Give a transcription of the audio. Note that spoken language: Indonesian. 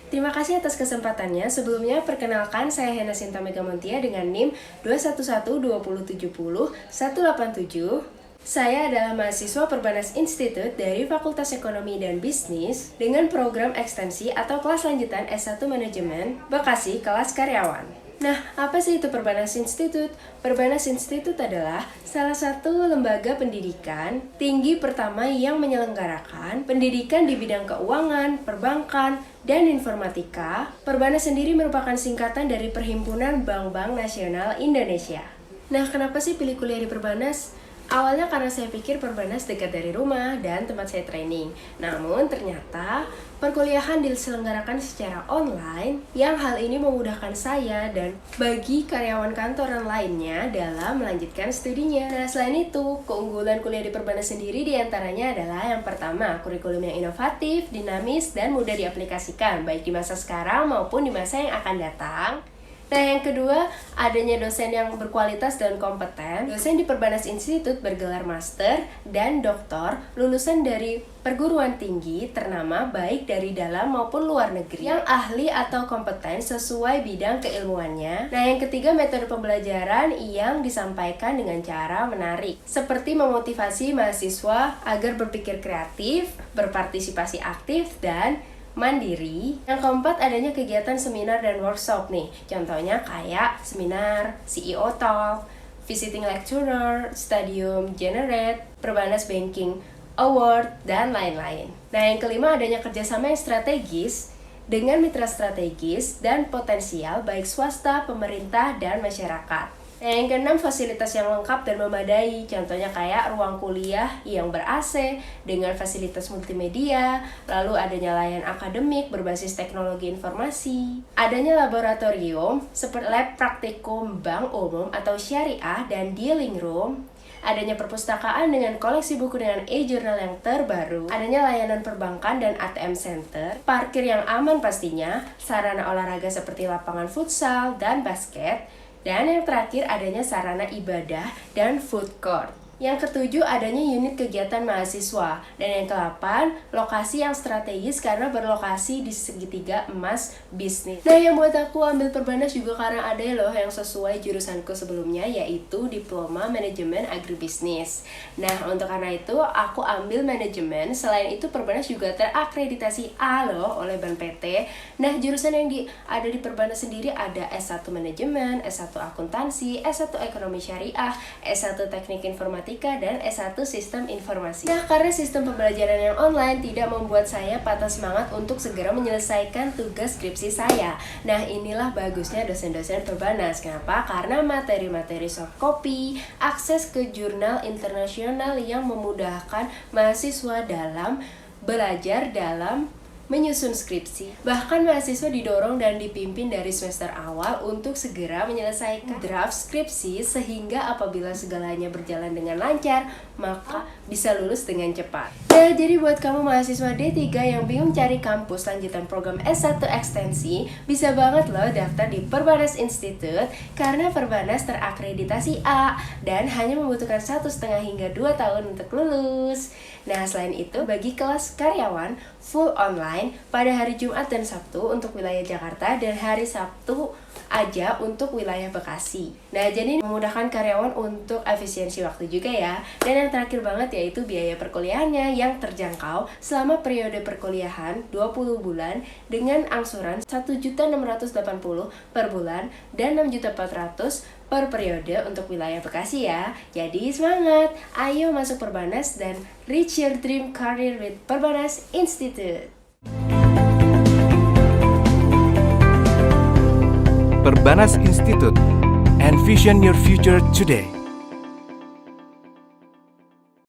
Terima kasih atas kesempatannya. Sebelumnya, perkenalkan saya Hena Sinta Megamontia dengan NIM 21120700187. Saya adalah mahasiswa Perbanas Institute dari Fakultas Ekonomi dan Bisnis dengan program ekstensi atau kelas lanjutan S1 Manajemen Bekasi kelas karyawan. Nah, apa sih itu Perbanas Institute? Perbanas Institute adalah salah satu lembaga pendidikan tinggi pertama yang menyelenggarakan pendidikan di bidang keuangan, perbankan, dan informatika. Perbanas sendiri merupakan singkatan dari Perhimpunan Bank-Bank Nasional Indonesia. Nah, kenapa sih pilih kuliah di Perbanas? Awalnya karena saya pikir Perbanas dekat dari rumah dan tempat saya training. Namun ternyata perkuliahan diselenggarakan secara online yang hal ini memudahkan saya dan bagi karyawan kantoran lainnya dalam melanjutkan studinya. Nah, selain itu, keunggulan kuliah di Perbanas sendiri diantaranya adalah yang pertama, kurikulum yang inovatif, dinamis, dan mudah diaplikasikan baik di masa sekarang maupun di masa yang akan datang. Nah, yang kedua, adanya dosen yang berkualitas dan kompeten. Dosen di Perbanas Institute bergelar master dan doktor, lulusan dari perguruan tinggi ternama baik dari dalam maupun luar negeri, yang ahli atau kompeten sesuai bidang keilmuannya. Nah, yang ketiga, metode pembelajaran yang disampaikan dengan cara menarik, seperti memotivasi mahasiswa agar berpikir kreatif, berpartisipasi aktif, dan mandiri. Yang keempat, adanya kegiatan seminar dan workshop nih. Contohnya kayak seminar, CEO Talk, visiting lecturer, Stadium Generate, Perbanas Banking Award, dan lain-lain. Nah, yang kelima, adanya kerjasama yang strategis dengan mitra strategis dan potensial baik swasta, pemerintah, dan masyarakat. Nah, yang keenam, fasilitas yang lengkap dan memadai. Contohnya kayak ruang kuliah yang ber-AC dengan fasilitas multimedia, lalu adanya layanan akademik berbasis teknologi informasi, adanya laboratorium seperti lab praktikum bank umum atau syariah dan dealing room, adanya perpustakaan dengan koleksi buku dengan e-journal yang terbaru, adanya layanan perbankan dan ATM center, parkir yang aman pastinya, sarana olahraga seperti lapangan futsal dan basket, dan yang terakhir, adanya sarana ibadah dan food court. Yang ketujuh, adanya unit kegiatan mahasiswa. Dan yang ke-8, lokasi yang strategis karena berlokasi di segitiga emas bisnis. Nah, yang buat aku ambil Perbanas juga karena ada loh yang sesuai jurusanku sebelumnya, yaitu Diploma Manajemen Agribisnis. Nah, untuk karena itu, aku ambil manajemen. Selain itu, Perbanas juga terakreditasi A loh oleh Ban PT. Nah, jurusan yang ada di Perbanas sendiri ada S1 Manajemen, S1 Akuntansi, S1 Ekonomi Syariah, S1 Teknik Informatika, dan S1 Sistem Informasi. Nah, karena sistem pembelajaran yang online tidak membuat saya patah semangat untuk segera menyelesaikan tugas skripsi saya. Nah, inilah bagusnya dosen-dosen Perbanas. Kenapa? Karena materi-materi soft copy, akses ke jurnal internasional yang memudahkan mahasiswa dalam belajar dalam menyusun skripsi. Bahkan mahasiswa didorong dan dipimpin dari semester awal untuk segera menyelesaikan draft skripsi sehingga apabila segalanya berjalan dengan lancar, maka bisa lulus dengan cepat. Nah, jadi buat kamu mahasiswa D3 yang bingung cari kampus lanjutan program S1 ekstensi, bisa banget loh daftar di Perbanas Institute karena Perbanas terakreditasi A dan hanya membutuhkan 1,5 hingga 2 tahun untuk lulus. Nah, selain itu, bagi kelas karyawan full online pada hari Jumat dan Sabtu untuk wilayah Jakarta dan hari Sabtu aja untuk wilayah Bekasi. Nah, jadi memudahkan karyawan untuk efisiensi waktu juga ya. Dan yang terakhir banget yaitu biaya perkuliahannya yang terjangkau selama periode perkuliahan 20 bulan dengan angsuran 1.680 per bulan dan 6.400 per periode untuk wilayah Bekasi ya. Jadi semangat, ayo masuk Perbanas dan reach your dream career with Perbanas Institute. Perbanas Institute. Envision your future today.